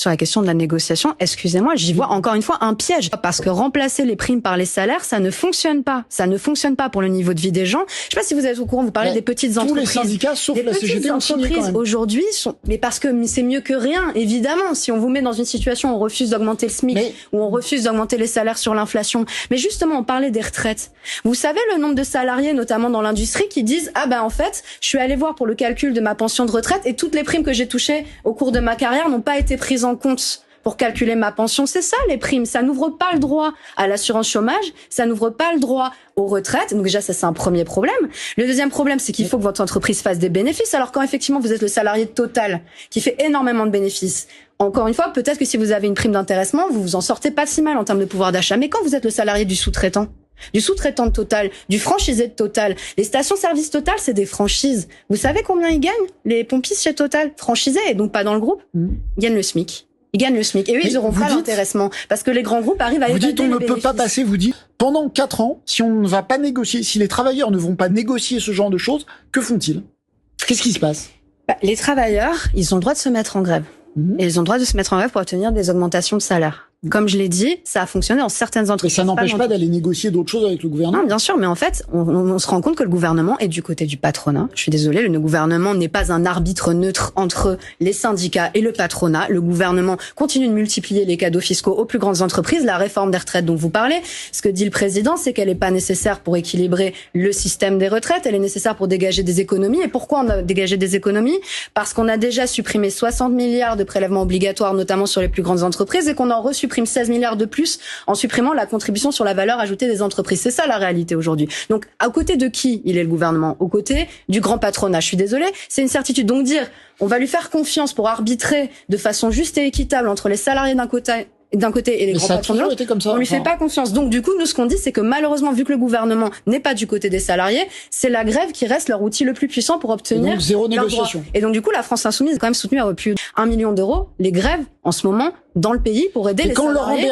sur la question de la négociation, excusez-moi, j'y vois encore une fois un piège. Parce que remplacer les primes par les salaires, ça ne fonctionne pas. Ça ne fonctionne pas pour le niveau de vie des gens. Je sais pas si vous êtes au courant, vous parlez des petites entreprises. Tous les syndicats, sauf la CGT, ont signé quand même. Aujourd'hui sont, mais parce que c'est mieux que rien, évidemment. Si on vous met dans une situation où on refuse d'augmenter le SMIC, où on refuse d'augmenter les salaires sur l'inflation. Mais justement, on parlait des retraites. Vous savez le nombre de salariés, notamment dans l'industrie, qui disent, ah ben, en fait, je suis allé voir pour le calcul de ma pension de retraite et toutes les primes que j'ai touchées au cours de ma carrière n'ont pas été prises en compte pour calculer ma pension. C'est ça, les primes. Ça n'ouvre pas le droit à l'assurance chômage. Ça n'ouvre pas le droit aux retraites. Donc déjà, ça, c'est un premier problème. Le deuxième problème, c'est qu'il faut que votre entreprise fasse des bénéfices. Alors quand effectivement, vous êtes le salarié de Total, qui fait énormément de bénéfices, encore une fois, peut-être que si vous avez une prime d'intéressement, vous vous en sortez pas si mal en termes de pouvoir d'achat. Mais quand vous êtes le salarié du sous-traitant de Total, du franchisé de Total. Les stations-service Total, c'est des franchises. Vous savez combien ils gagnent, les pompistes chez Total? Franchisés, et donc pas dans le groupe. Ils gagnent le SMIC. Ils gagnent le SMIC. Et eux, ils auront pas l'intéressement. Parce que les grands groupes arrivent à évaluer les bénéfices. Vous dites, on ne peut pas passer, vous dites, pendant 4 ans, si on ne va pas négocier, si les travailleurs ne vont pas négocier ce genre de choses, que font-ils? Qu'est-ce qui se passe? Les travailleurs, ils ont le droit de se mettre en grève. Et ils ont le droit de se mettre en grève pour obtenir des augmentations de salaire. Comme je l'ai dit, ça a fonctionné dans certaines entreprises. Et ça n'empêche pas d'aller négocier d'autres choses avec le gouvernement. Non, bien sûr, mais en fait, on se rend compte que le gouvernement est du côté du patronat. Je suis désolée, le gouvernement n'est pas un arbitre neutre entre les syndicats et le patronat. Le gouvernement continue de multiplier les cadeaux fiscaux aux plus grandes entreprises. La réforme des retraites dont vous parlez, ce que dit le président, c'est qu'elle n'est pas nécessaire pour équilibrer le système des retraites. Elle est nécessaire pour dégager des économies. Et pourquoi on a dégagé des économies? Parce qu'on a déjà supprimé 60 milliards de prélèvements obligatoires, notamment sur les plus grandes entreprises, et qu'on en resupprime 16 milliards de plus en supprimant la contribution sur la valeur ajoutée des entreprises. C'est ça la réalité aujourd'hui. Donc, à côté de qui il est le gouvernement? Au côté du grand patronat. Je suis désolée, c'est une certitude. Donc dire, on va lui faire confiance pour arbitrer de façon juste et équitable entre les salariés d'un côté et les grands patrons de l'autre, on lui fait pas confiance. Donc du coup, nous, ce qu'on dit, c'est que malheureusement, vu que le gouvernement n'est pas du côté des salariés, c'est la grève qui reste leur outil le plus puissant pour obtenir donc, zéro négociation. Et donc du coup, la France Insoumise est quand même soutenue à plus de 1 million d'euros les grèves en ce moment dans le pays pour aider les salariés